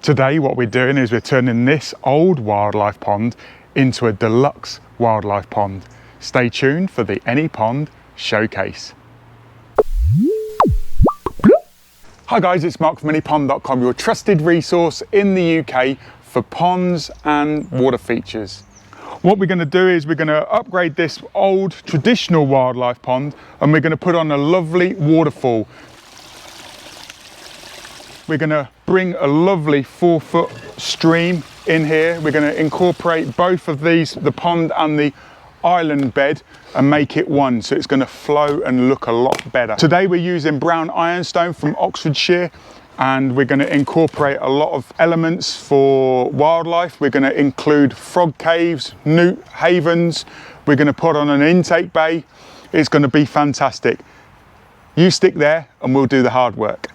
Today what we're doing is we're turning this old wildlife pond into a deluxe wildlife pond. Stay tuned for the Any Pond Showcase. Hi guys, it's Mark from anypond.com, your trusted resource in the UK for ponds and water features. What we're going to do is we're going to upgrade this old traditional wildlife pond and we're going to put on a lovely waterfall. We're going to bring a lovely 4-foot stream in here. We're going to incorporate both of these, the pond and the island bed, and make it one, so it's going to flow and look a lot better. Today we're using brown ironstone from Oxfordshire, and we're going to incorporate a lot of elements for wildlife. We're going to include frog caves, newt havens. We're going to put on an intake bay. It's going to be fantastic. You stick there and we'll do the hard work.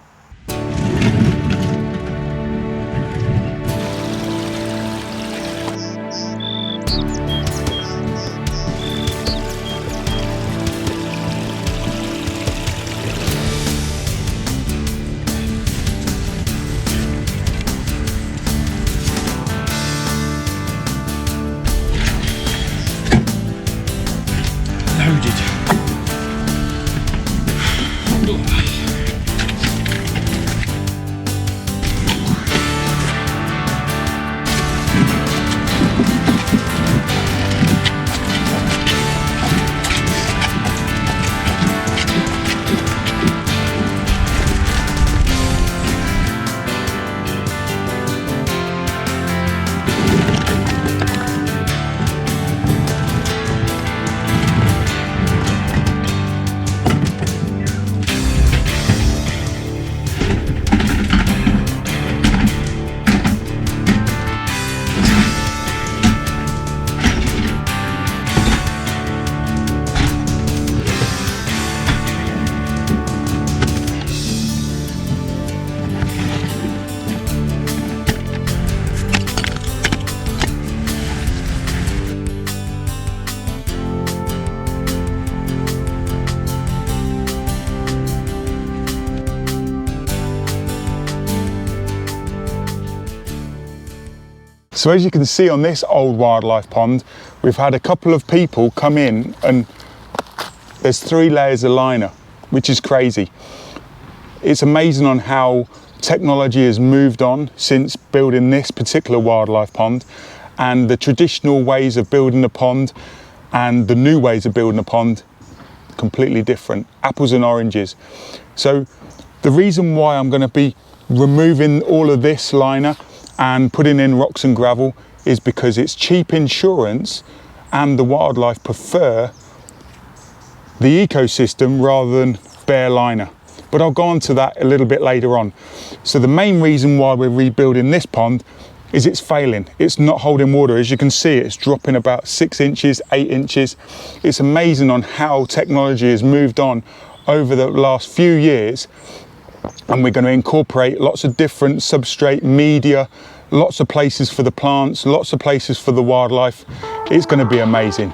So as you can see on this old wildlife pond, we've had a couple of people come in and there's 3 layers of liner, which is crazy. It's amazing on how technology has moved on since building this particular wildlife pond, and the traditional ways of building a pond and the new ways of building a pond, completely different, apples and oranges. So the reason why I'm going to be removing all of this liner and putting in rocks and gravel is because it's cheap insurance and the wildlife prefer the ecosystem rather than bare liner. But I'll go on to that a little bit later on. So the main reason why we're rebuilding this pond is it's failing. It's not holding water. As you can see, it's dropping about 6 inches, 8 inches. It's amazing on how technology has moved on over the last few years. And we're going to incorporate lots of different substrate media, lots of places for the plants, lots of places for the wildlife. It's going to be amazing.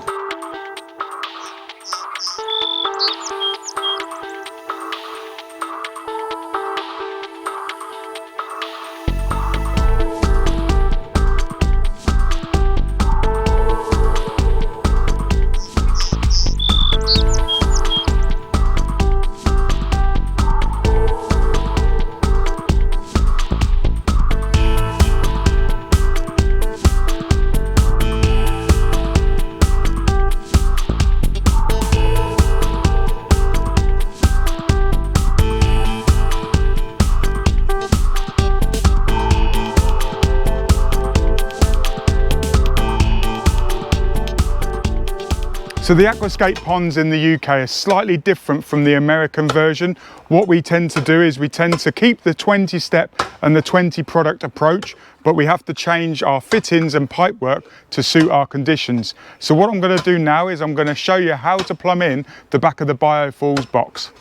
So the aquascape ponds in the UK are slightly different from the American version. What we tend to do is we tend to keep the 20-step and the 20 product approach, but we have to change our fittings and pipework to suit our conditions. So what I'm going to do now is I'm going to show you how to plumb in the back of the Biofalls box.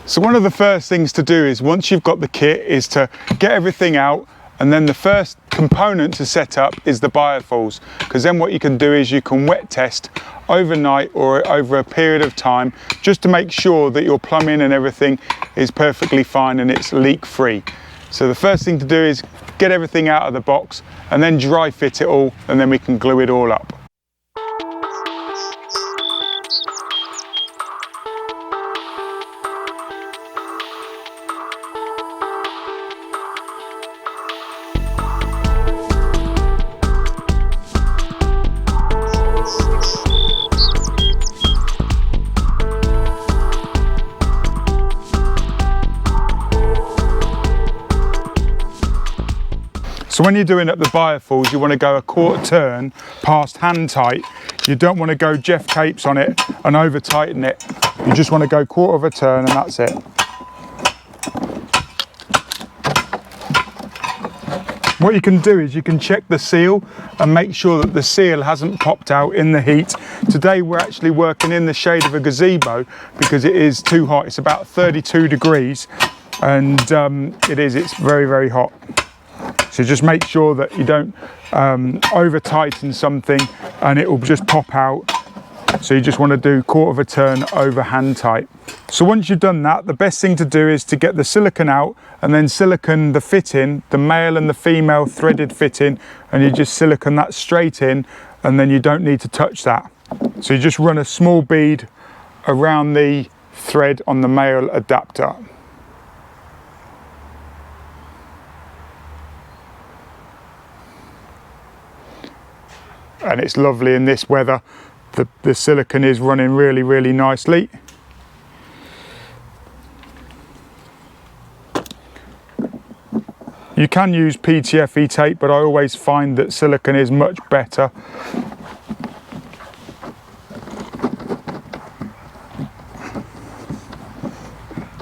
So one of the first things to do is, once you've got the kit, is to get everything out, and then the first component to set up is the Biofalls, because then what you can do is you can wet test overnight or over a period of time just to make sure that your plumbing and everything is perfectly fine and it's leak free. So the first thing to do is get everything out of the box, and then dry fit it all, and then we can glue it all up. So when you're doing up the Biofalls, you want to go a quarter turn past hand tight. You don't want to go Jeff Capes on it and over tighten it. You just want to go quarter of a turn and that's it. What you can do is you can check the seal and make sure that the seal hasn't popped out in the heat. Today we're actually working in the shade of a gazebo because it is too hot. It's about 32 degrees and it's very, very hot. So just make sure that you don't over tighten something and it will just pop out. So you just want to do quarter of a turn over hand tight. So once you've done that, the best thing to do is to get the silicone out and then silicone the fitting, the male and the female threaded fitting, and you just silicone that straight in and then you don't need to touch that. So you just run a small bead around the thread on the male adapter. And it's lovely in this weather. The silicone is running really, really nicely. You can use PTFE tape, but I always find that silicone is much better.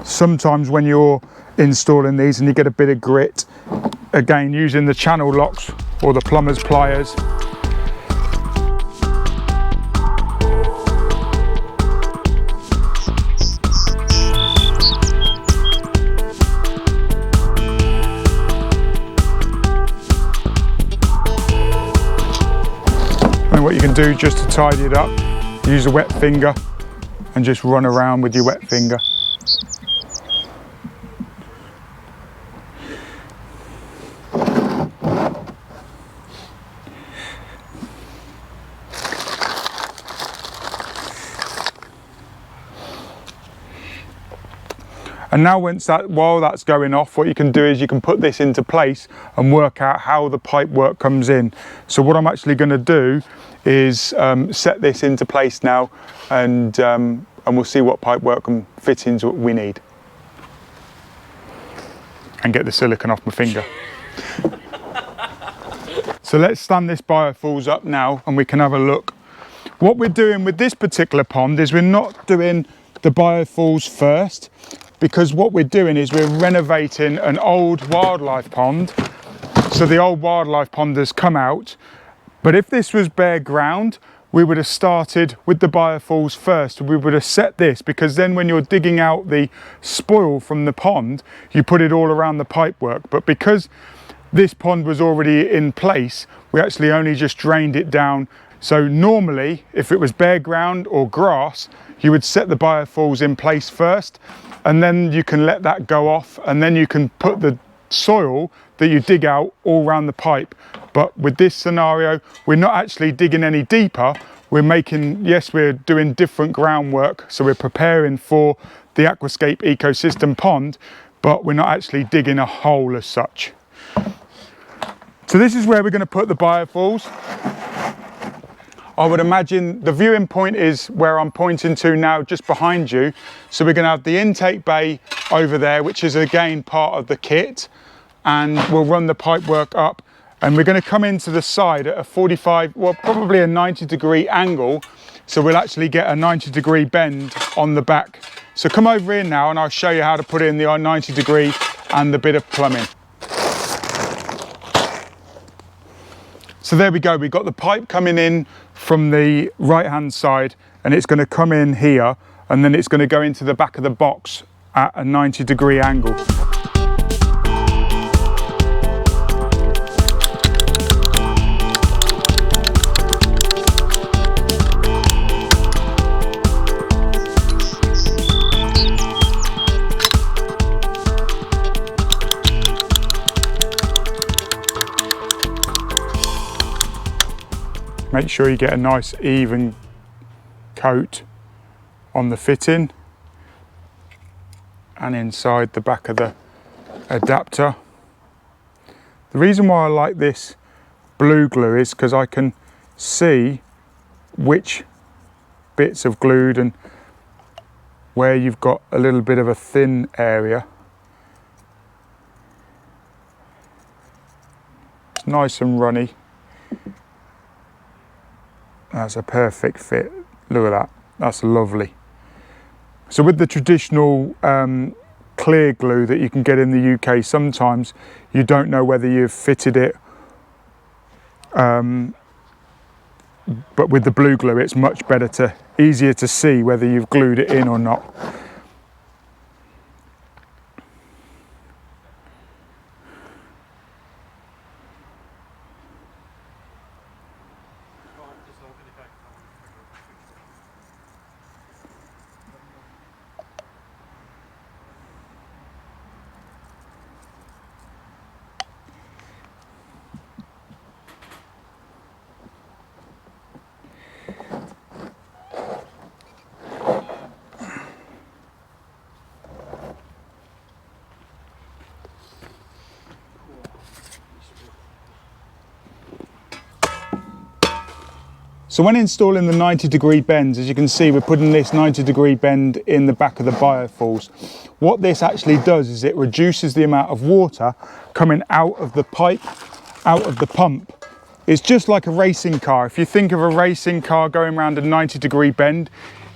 Sometimes when you're installing these and you get a bit of grit, again using the channel locks or the plumber's pliers, what you can do just to tidy it up, use a wet finger and just run around with your wet finger. And now while that's going off, what you can do is you can put this into place and work out how the pipe work comes in. So what I'm actually going to do is set this into place now, and we'll see what pipe work and fittings we need. And get the silicone off my finger. So let's stand this Biofalls up now and we can have a look. What we're doing with this particular pond is we're not doing the Biofalls first, because what we're doing is we're renovating an old wildlife pond. So the old wildlife pond has come out, but if this was bare ground, we would have started with the Biofalls first. We would have set this, because then when you're digging out the spoil from the pond, you put it all around the pipework. But because this pond was already in place, we actually only just drained it down. So normally, if it was bare ground or grass, you would set the Biofalls in place first, and then you can let that go off, and then you can put the soil that you dig out all around the pipe. But with this scenario, we're not actually digging any deeper. We're doing different groundwork, so we're preparing for the aquascape ecosystem pond, but we're not actually digging a hole as such. So this is where we're going to put the Biofalls. I would imagine the viewing point is where I'm pointing to now, just behind you. So we're going to have the intake bay over there, which is again part of the kit, and we'll run the pipework up, and we're going to come into the side at a 45, well, probably a 90-degree angle. So we'll actually get a 90-degree bend on the back. So come over here now and I'll show you how to put in the 90-degree and the bit of plumbing. So there we go, we've got the pipe coming in from the right hand side, and it's going to come in here, and then it's going to go into the back of the box at a 90-degree angle. Make sure you get a nice even coat on the fitting and inside the back of the adapter. The reason why I like this blue glue is because I can see which bits have glued and where you've got a little bit of a thin area. It's nice and runny. That's a perfect fit. Look at that, that's lovely. So with the traditional clear glue that you can get in the UK, sometimes you don't know whether you've fitted it, but with the blue glue it's much easier to see whether you've glued it in or not. So when installing the 90-degree bends, as you can see, we're putting this 90-degree bend in the back of the Biofalls. What this actually does is it reduces the amount of water coming out of the pipe, out of the pump. It's just like a racing car. If you think of a racing car going around a 90-degree bend,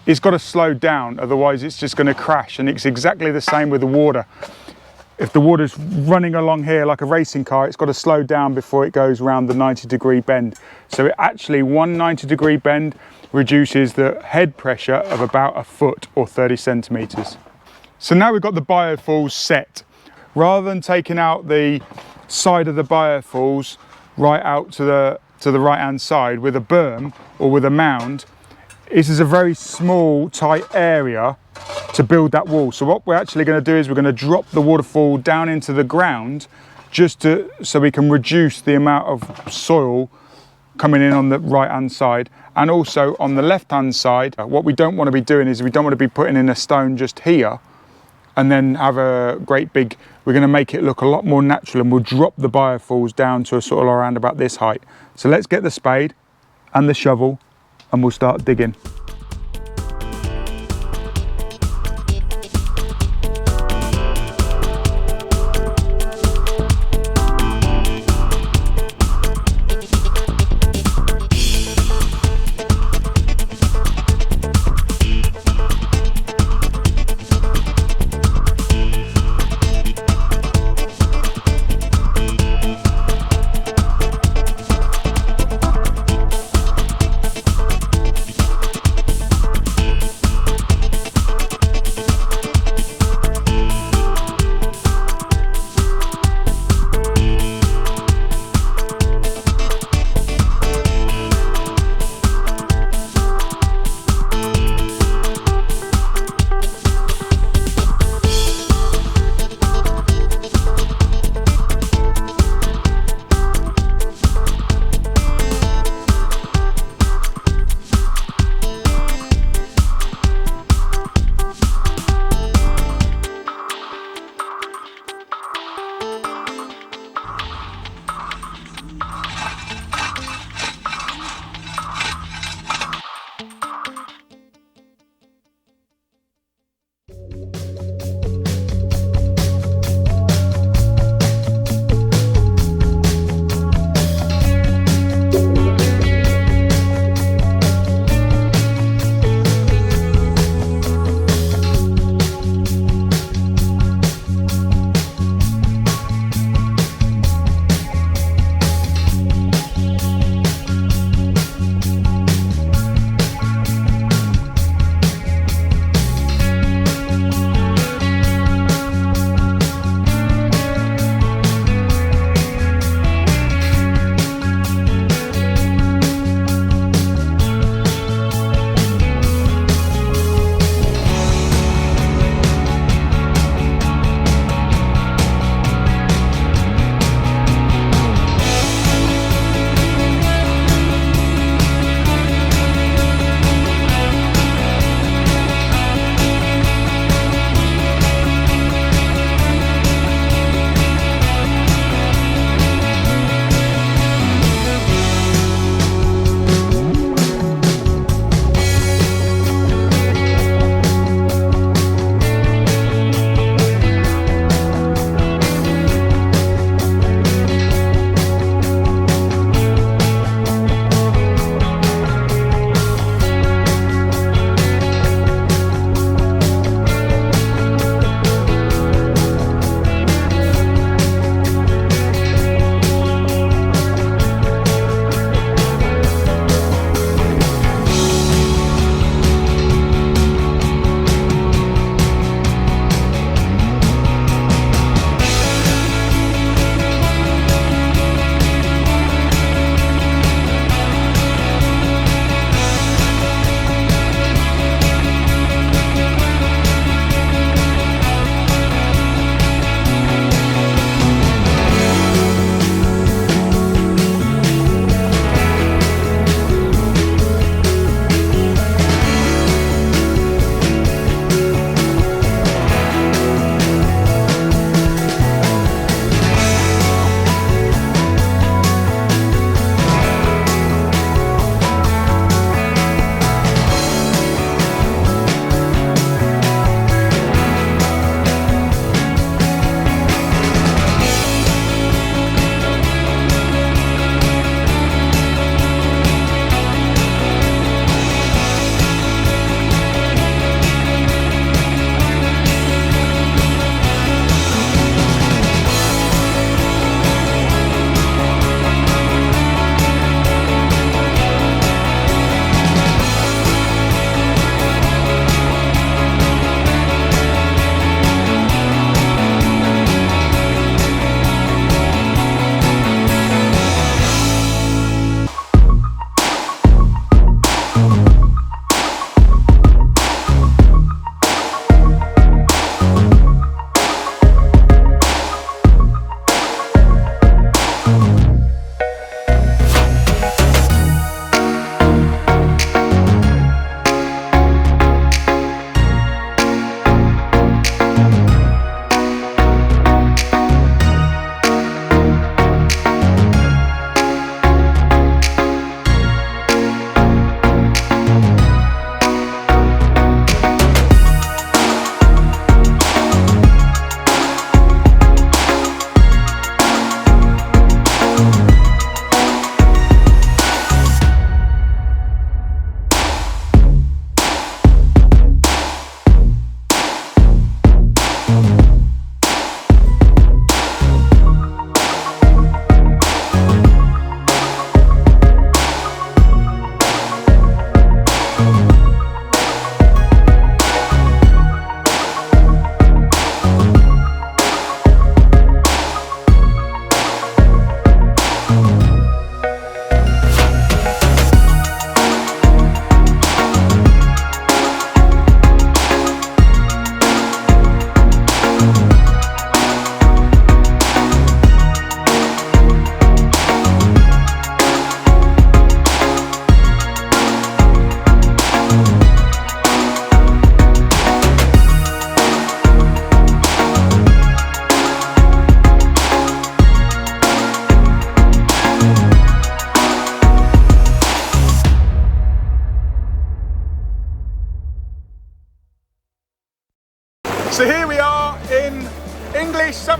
it's got to slow down, otherwise it's just going to crash. And it's exactly the same with the water. If the water's running along here like a racing car, it's got to slow down before it goes around the 90-degree bend. So it actually, one 90-degree bend reduces the head pressure of about a foot or 30 centimeters. So now we've got the Biofalls set. Rather than taking out the side of the Biofalls right out to the right-hand side with a berm or with a mound, this is a very small, tight area to build that wall. So what we're actually going to do is we're going to drop the waterfall down into the ground so we can reduce the amount of soil coming in on the right hand side, and also on the left hand side. What we don't want to be doing is we don't want to be putting in a stone just here and then have a great big, we're going to make it look a lot more natural, and we'll drop the Biofalls down to a sort of around about this height. So let's get the spade and the shovel and we'll start digging.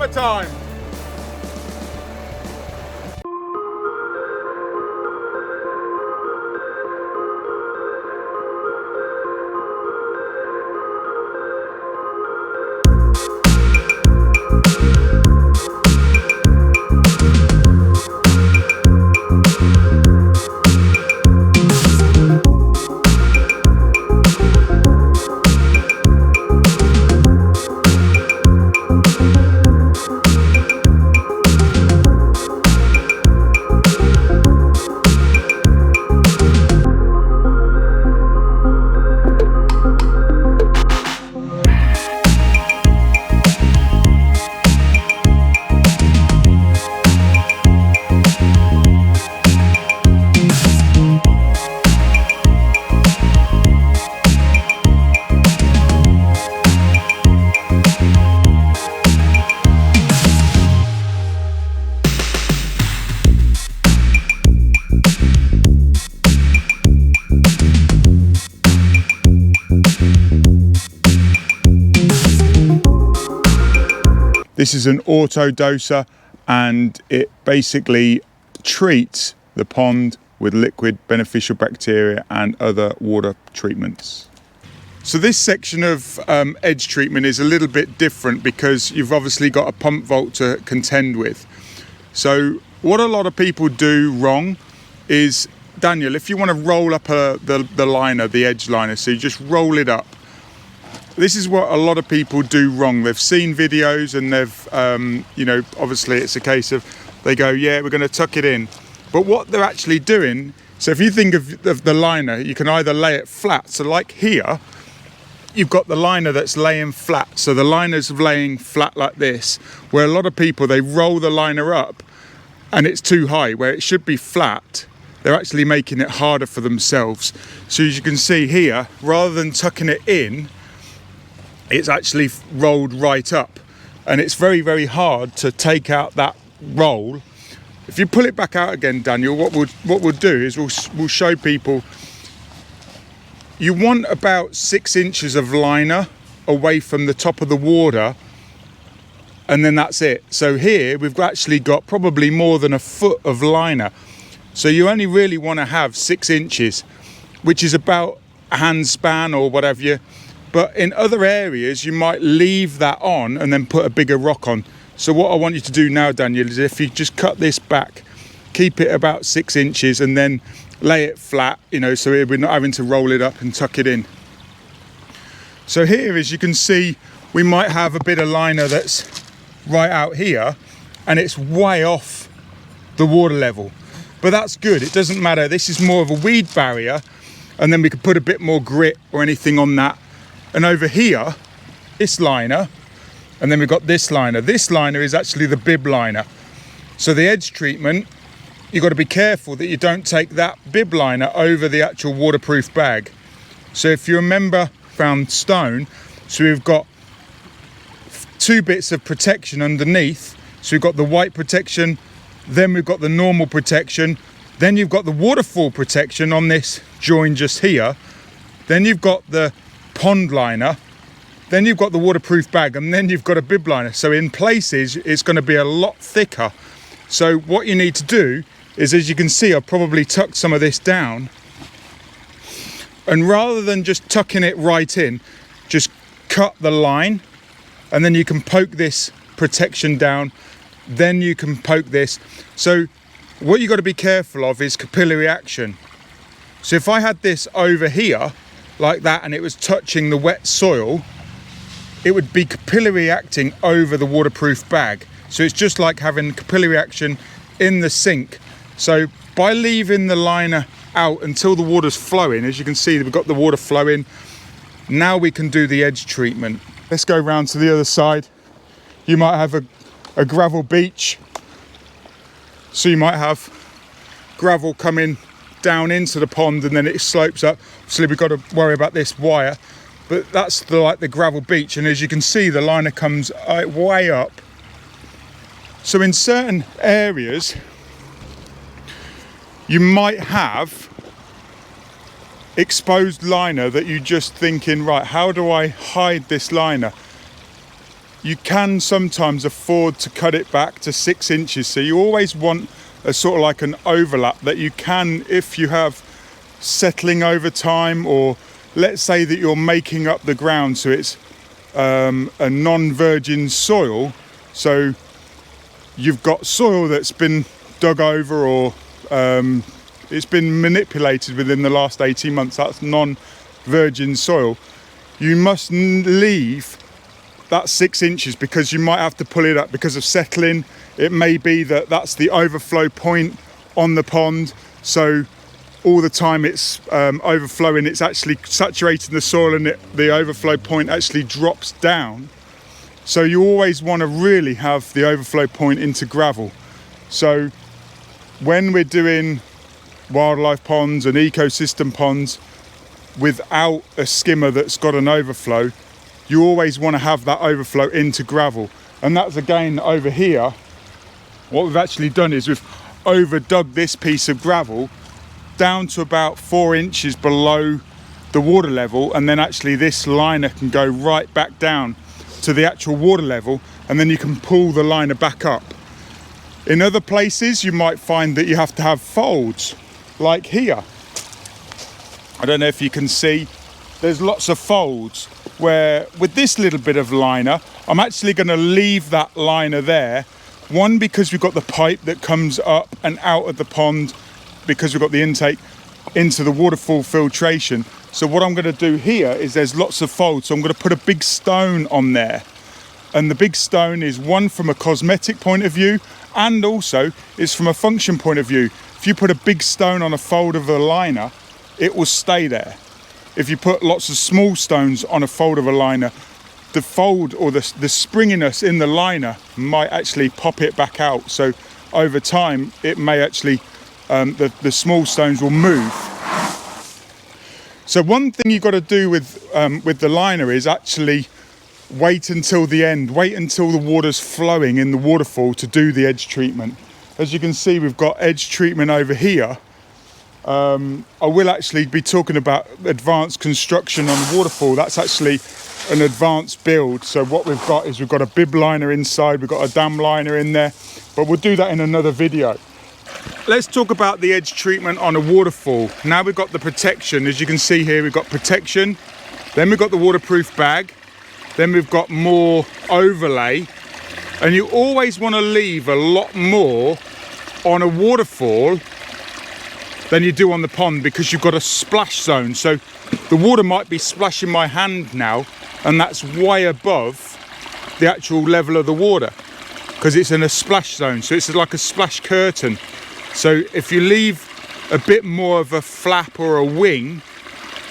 Hammer time! This is an auto doser, and it basically treats the pond with liquid beneficial bacteria and other water treatments. So this section of edge treatment is a little bit different because you've obviously got a pump vault to contend with. So what a lot of people do wrong is, Daniel, if you want to roll up the liner, the edge liner, so you just roll it up. This is what a lot of people do wrong. They've seen videos and they've, you know, obviously it's a case of they go, yeah, we're going to tuck it in. But what they're actually doing, so if you think of the liner, you can either lay it flat. So like here, you've got the liner that's laying flat. So the liner's laying flat like this, where a lot of people, they roll the liner up and it's too high, where it should be flat. They're actually making it harder for themselves. So as you can see here, rather than tucking it in, it's actually rolled right up, and it's very, very hard to take out that roll. If you pull it back out again, Daniel, what we'll do is we'll show people. You want about 6 inches of liner away from the top of the water, and then that's it. So here we've actually got probably more than a foot of liner. So you only really want to have 6 inches, which is about a hand span or whatever. But in other areas, you might leave that on and then put a bigger rock on. So what I want you to do now, Daniel, is if you just cut this back, keep it about 6 inches and then lay it flat, you know, so we're not having to roll it up and tuck it in. So here, as you can see, we might have a bit of liner that's right out here and it's way off the water level. But that's good, it doesn't matter. This is more of a weed barrier, and then we could put a bit more grit or anything on that. And over here, this liner, and then we've got this liner. This liner is actually the bib liner. So the edge treatment, you've got to be careful that you don't take that bib liner over the actual waterproof bag. So if you remember, found stone, so we've got 2 bits of protection underneath. So we've got the white protection, then we've got the normal protection, then you've got the waterfall protection on this join just here, then you've got the pond liner, then you've got the waterproof bag, and then you've got a bib liner. So in places it's going to be a lot thicker. So what you need to do is, as you can see, I've probably tucked some of this down, and rather than just tucking it right in, just cut the line, and then you can poke this protection down, then you can poke this. So what you've got to be careful of is capillary action. So if I had this over here like that and it was touching the wet soil, it would be capillary acting over the waterproof bag. So it's just like having capillary action in the sink. So by leaving the liner out until the water's flowing, as you can see, we've got the water flowing, now we can do the edge treatment. Let's go round to the other side. You might have a gravel beach, so you might have gravel coming down into the pond and then it slopes up. So we've got to worry about this wire, but that's like the gravel beach, and as you can see, the liner comes way up. So in certain areas you might have exposed liner that you just thinking, right, how do I hide this liner? you can sometimes afford to cut it back to 6 inches. So you always want a sort of like an overlap that you can, if you have settling over time, or let's say that you're making up the ground so it's a non-virgin soil, so you've got soil that's been dug over, or it's been manipulated within the last 18 months, that's non-virgin soil. You must leave that 6 inches, because you might have to pull it up because of settling. It may be that that's the overflow point on the pond, so all the time it's overflowing, it's actually saturating the soil, and the overflow point actually drops down. So you always want to really have the overflow point into gravel. So when we're doing wildlife ponds and ecosystem ponds without a skimmer that's got an overflow, you always want to have that overflow into gravel. And that's, again, over here, what we've actually done is we've overdug this piece of gravel down to about 4 inches below the water level, and then actually this liner can go right back down to the actual water level, and then you can pull the liner back up. In other places you might find that you have to have folds, like here. I don't know if you can see, there's lots of folds where with this little bit of liner, I'm actually going to leave that liner there. One, because we've got the pipe that comes up and out of the pond, because we've got the intake into the waterfall filtration. So what I'm going to do here is there's lots of folds, so I'm going to put a big stone on there. And the big stone is, one, from a cosmetic point of view, and also is from a function point of view. If you put a big stone on a fold of a liner, it will stay there. If you put lots of small stones on a fold of a liner, the fold or the springiness in the liner might actually pop it back out. So over time, it may actually, the small stones will move. So one thing you've got to do with the liner is actually wait until the end, wait until the water's flowing in the waterfall to do the edge treatment. As you can see, we've got edge treatment over here. I will actually be talking about advanced construction on the waterfall. That's actually an advanced build. So what we've got is we've got a bib liner inside, we've got a dam liner in there, but we'll do that in another video. Let's talk about the edge treatment on a waterfall. Now we've got the protection. As you can see here, we've got protection, then we've got the waterproof bag, then we've got more overlay, and you always want to leave a lot more on a waterfall than you do on the pond, because you've got a splash zone. So the water might be splashing my hand now, and that's way above the actual level of the water, because it's in a splash zone. So it's like a splash curtain. So if you leave a bit more of a flap or a wing,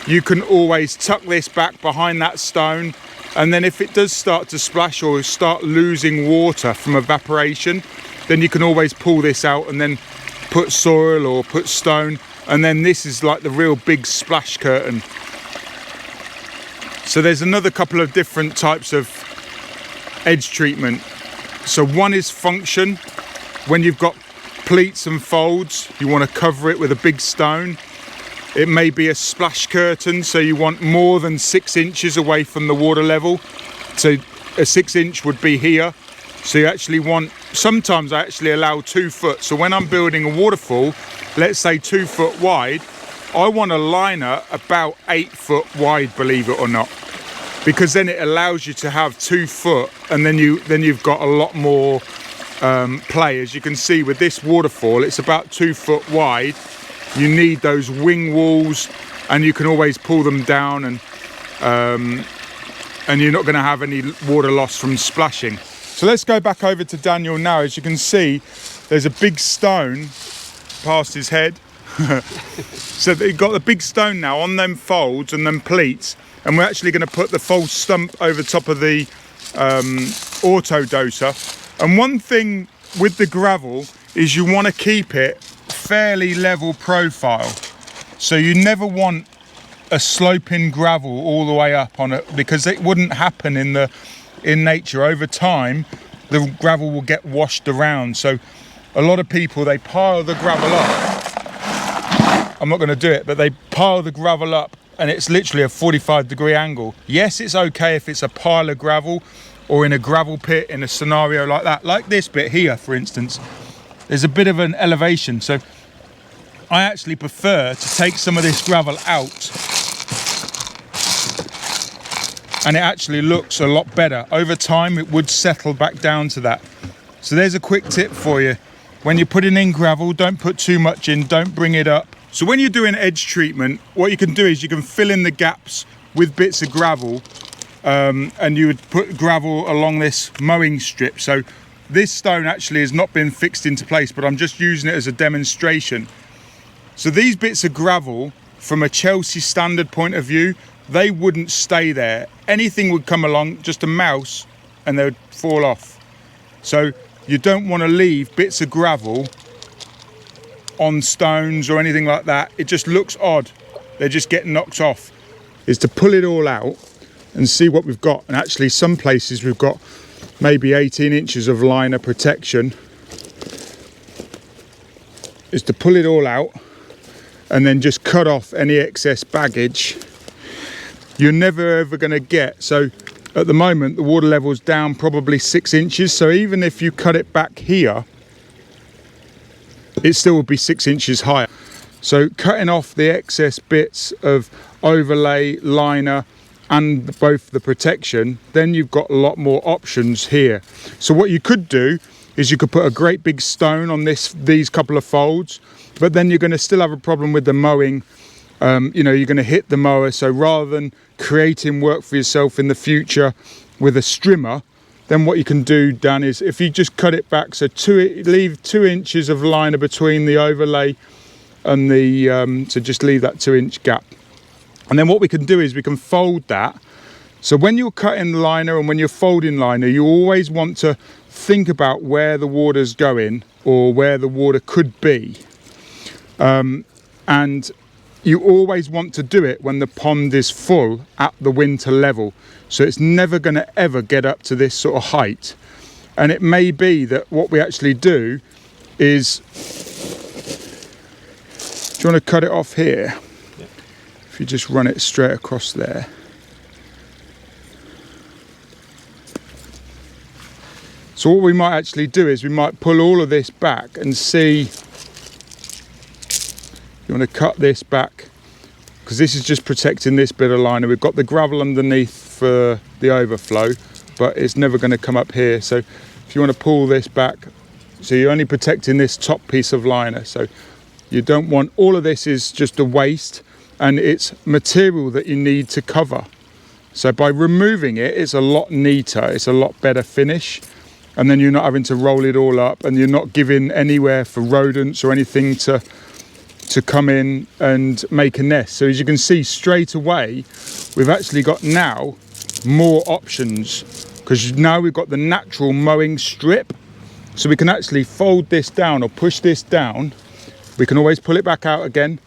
you can always tuck this back behind that stone, and then if it does start to splash or start losing water from evaporation, then you can always pull this out and then put soil or put stone, and then this is like the real big splash curtain. So there's another couple of different types of edge treatment. So one is function. When you've got pleats and folds, you want to cover it with a big stone. It may be a splash curtain, so you want more than 6 inches away from the water level. So a 6 inch would be here. So you actually want, sometimes I actually allow 2 foot. So when I'm building a waterfall, let's say 2 foot wide, I want a liner about 8 foot wide, believe it or not, because then it allows you to have 2 foot, and then you've got a lot more play. As you can see with this waterfall, it's about 2 foot wide. You need those wing walls, and you can always pull them down, and you're not going to have any water loss from splashing. So let's go back over to Daniel now. As you can see, there's a big stone past his head. So they've got the big stone now on them folds and them pleats, and we're actually going to put the false stump over top of the auto doser. And one thing with the gravel is you want to keep it fairly level profile. So you never want a sloping gravel all the way up on it, because it wouldn't happen in nature. Over time, the gravel will get washed around. So a lot of people, they pile the gravel up. I'm not going to do it, but they pile the gravel up, and it's literally a 45-degree angle. Yes, it's okay if it's a pile of gravel, or in a gravel pit in a scenario like that, like this bit here, for instance, there's a bit of an elevation. So I actually prefer to take some of this gravel out, and it actually looks a lot better. Over time, it would settle back down to that. So there's a quick tip for you. When you're putting in gravel, don't put too much in, don't bring it up. So when you're doing edge treatment, what you can do is you can fill in the gaps with bits of gravel, and you would put gravel along this mowing strip. So this stone actually has not been fixed into place, but I'm just using it as a demonstration. So these bits of gravel, from a Chelsea standard point of view, they wouldn't stay there. Anything would come along, just a mouse, and they would fall off. So you don't want to leave bits of gravel on stones or anything like that. It just looks odd. They just get knocked off. Is to pull it all out and see what we've got. And actually some places we've got maybe 18 inches of liner protection. Is to pull it all out and then just cut off any excess baggage. You're never ever going to get, so at the moment the water level is down probably 6 inches, so even if you cut it back here, it still would be 6 inches higher. So cutting off the excess bits of overlay, liner and both the protection, then you've got a lot more options here. So what you could do is you could put a great big stone on these couple of folds, but then you're going to still have a problem with the mowing. You know, you're going to hit the mower. So rather than creating work for yourself in the future with a strimmer, then what you can do, Dan, is if you just cut it back, so leave 2 inches of liner between the overlay and the so just leave that 2-inch gap. And then what we can do is we can fold that. So when you're cutting liner and when you're folding liner, you always want to think about where the water's going or where the water could be. And you always want to do it when the pond is full at the winter level. So it's never going to ever get up to this sort of height. And it may be that what we actually do is, do you want to cut it off here? Yeah. If you just run it straight across there. So what we might actually do is we might pull all of this back and see. You want to cut this back because this is just protecting this bit of liner. We've got the gravel underneath for the overflow, but it's never going to come up here. So if you want to pull this back, so you're only protecting this top piece of liner. So you don't want, all of this is just a waste and it's material that you need to cover. So by removing it, it's a lot neater, it's a lot better finish. And then you're not having to roll it all up and you're not giving anywhere for rodents or anything to come in and make a nest. So as you can see straight away, we've actually got now more options because now we've got the natural mowing strip. So we can actually fold this down or push this down. We can always pull it back out again.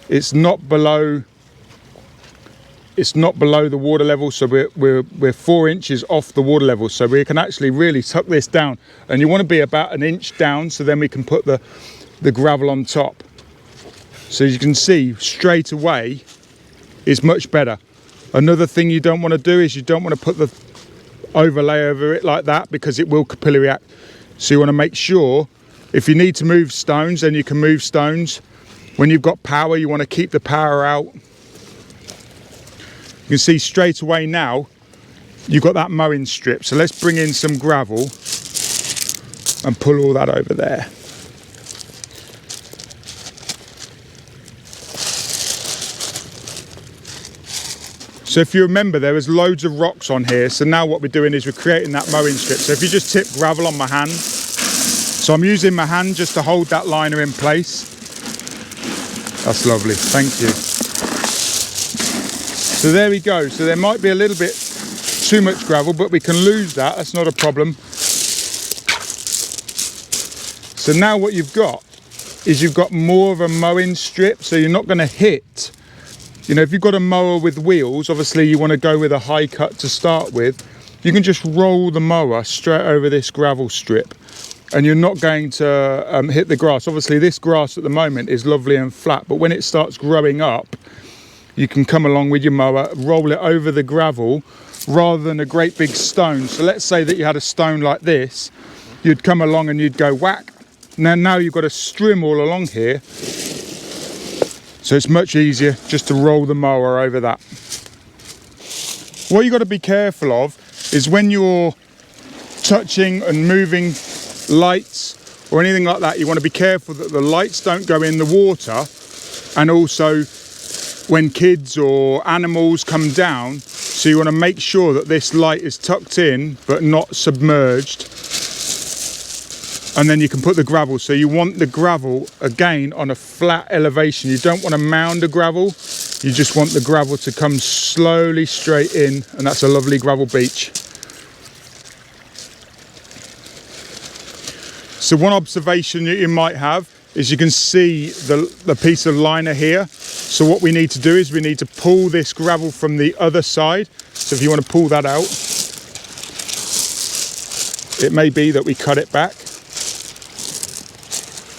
It's not below the water level, so we're 4 inches off the water level, so we can actually really tuck this down. And you want to be about 1 inch down, so then we can put the gravel on top. So as you can see straight away, it's much better. Another thing you don't want to do is you don't want to put the overlay over it like that because it will capillary act. So you want to make sure if you need to move stones, then you can move stones. When you've got power, you want to keep the power out. You can see straight away now you've got that mowing strip. So let's bring in some gravel and pull all that over there. So if you remember, there was loads of rocks on here. So now what we're doing is we're creating that mowing strip. So if you just tip gravel on my hand. So I'm using my hand just to hold that liner in place. That's lovely, thank you. So there we go. So there might be a little bit too much gravel, but we can lose that, that's not a problem. So now what you've got is you've got more of a mowing strip, so you're not gonna hit. You know, if you've got a mower with wheels, obviously you want to go with a high cut to start with. You can just roll the mower straight over this gravel strip and you're not going to hit the grass. Obviously this grass at the moment is lovely and flat, but when it starts growing up, you can come along with your mower, roll it over the gravel rather than a great big stone. So let's say that you had a stone like this, you'd come along and you'd go whack. Now you've got a strim all along here, so it's much easier just to roll the mower over that. What you've got to be careful of is when you're touching and moving lights or anything like that, you want to be careful that the lights don't go in the water, and also when kids or animals come down, so you want to make sure that this light is tucked in but not submerged, and then you can put the gravel. So you want the gravel again on a flat elevation. You don't want to mound the gravel, you just want the gravel to come slowly straight in, and that's a lovely gravel beach. So one observation that you might have is you can see the piece of liner here. So what we need to do is we need to pull this gravel from the other side. So if you want to pull that out, it may be that we cut it back.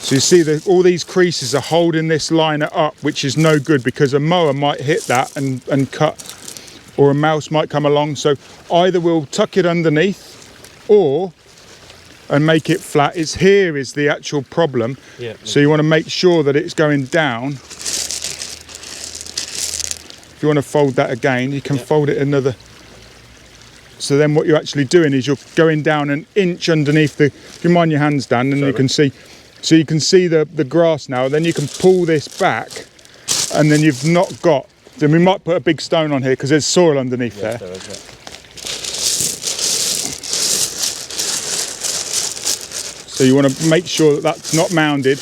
So you see that all these creases are holding this liner up, which is no good because a mower might hit that and cut, or a mouse might come along. So either we'll tuck it underneath and make it flat. It's here is the actual problem. Yeah. So you want to make sure that it's going down. If you want to fold that again, you can fold it another. So then what you're actually doing is you're going down an inch underneath the, if you mind your hands, Dan, and you can see, so you can see the grass now. Then you can pull this back, and then you've not got, then we might put a big stone on here because there's soil underneath there. There is, So you want to make sure that that's not mounded.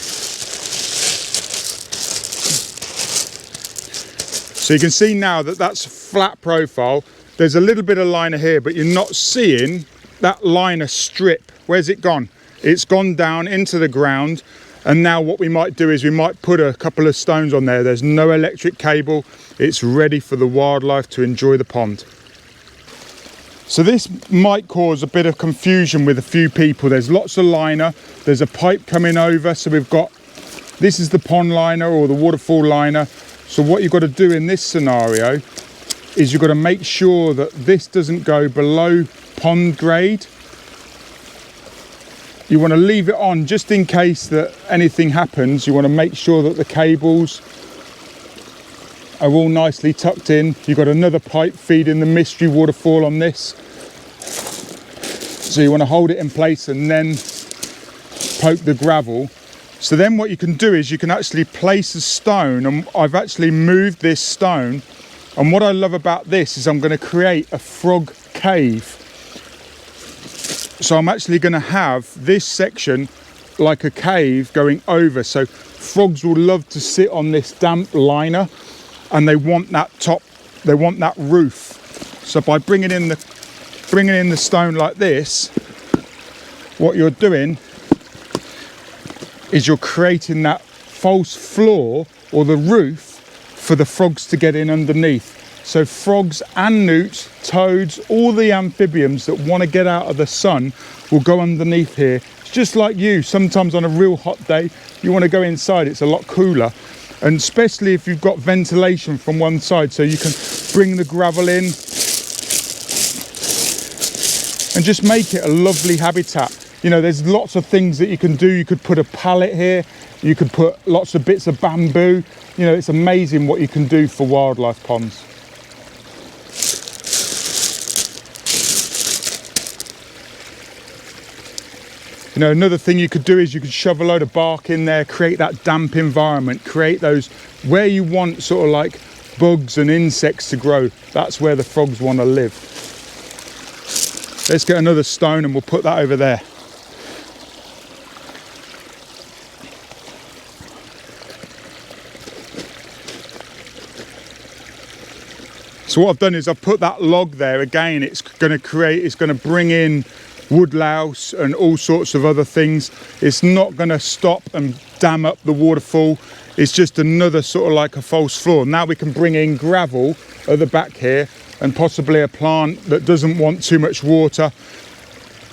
So you can see now that that's flat profile. There's a little bit of liner here, but you're not seeing that liner strip. Where's it gone? It's gone down into the ground. And now what we might do is we might put a couple of stones on there. There's no electric cable. It's ready for the wildlife to enjoy the pond. So this might cause a bit of confusion with a few people. There's lots of liner, there's a pipe coming over, so we've got, this is the pond liner or the waterfall liner. So what you've got to do in this scenario is you've got to make sure that this doesn't go below pond grade. You want to leave it on just in case that anything happens. You want to make sure that the cables are all nicely tucked in. You've got another pipe feeding the mystery waterfall on this. So you want to hold it in place and then poke the gravel. So then what you can do is you can actually place a stone, and I've actually moved this stone. And what I love about this is I'm going to create a frog cave. So I'm actually going to have this section like a cave going over. So frogs will love to sit on this damp liner, and they want that top, they want that roof. So by bringing in the stone like this, what you're doing is you're creating that false floor or the roof for the frogs to get in underneath. So frogs and newts, toads, all the amphibians that want to get out of the sun will go underneath here. It's just like you, sometimes on a real hot day, you want to go inside, it's a lot cooler. And especially if you've got ventilation from one side, so you can bring the gravel in and just make it a lovely habitat. You know, there's lots of things that you can do. You could put a pallet here, you could put lots of bits of bamboo. You know, it's amazing what you can do for wildlife ponds. You know, another thing you could do is you could shove a load of bark in there, create that damp environment, create those where you want sort of like bugs and insects to grow. That's where the frogs want to live. Let's get another stone and we'll put that over there. So what I've done is I've put that log there again. It's going to bring in woodlouse and all sorts of other things. It's not going to stop and dam up the waterfall. It's just another sort of like a false floor. Now we can bring in gravel at the back here and possibly a plant that doesn't want too much water.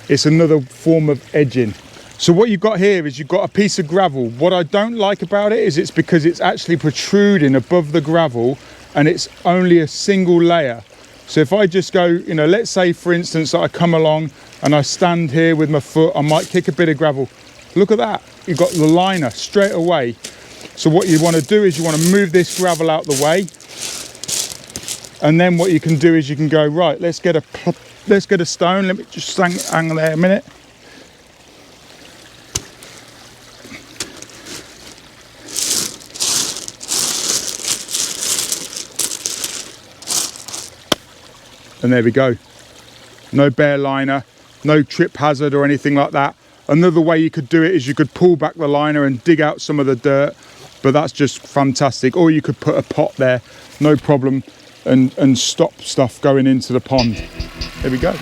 It's another form of edging. So what you've got here is you've got a piece of gravel. What I don't like about it is it's because it's actually protruding above the gravel and it's only a single layer. So if I just go, you know, let's say for instance that I come along and I stand here with my foot, I might kick a bit of gravel. Look at that, you've got the liner straight away. So what you want to do is you want to move this gravel out the way, and then what you can do is you can go, right, let's get a stone. Let me just hang there a minute. And there we go. No bare liner, no trip hazard or anything like that. Another way you could do it is you could pull back the liner and dig out some of the dirt, but that's just fantastic. Or you could put a pot there, no problem, and stop stuff going into the pond. There we go.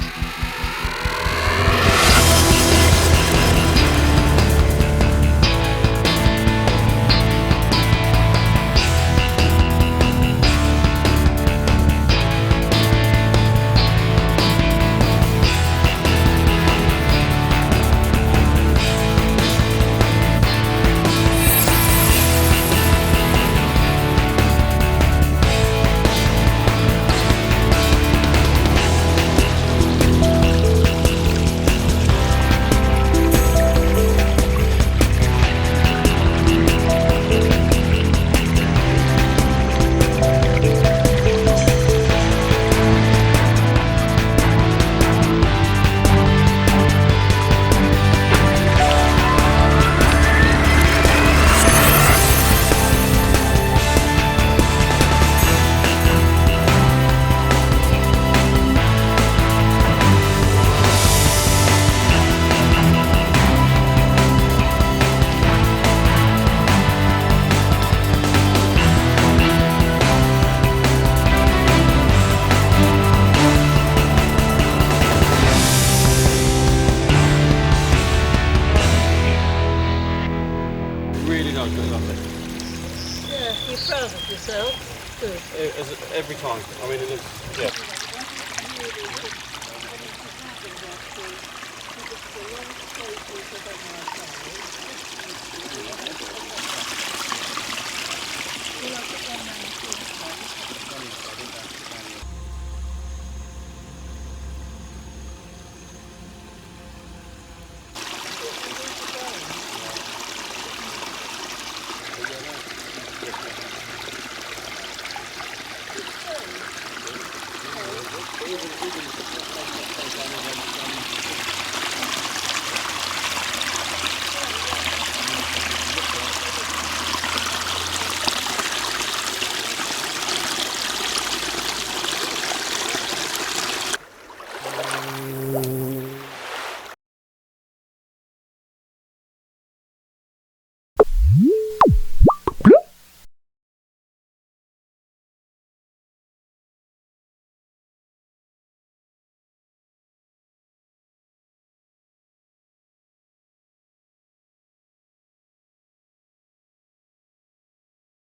Every time. I mean, it looks, yeah.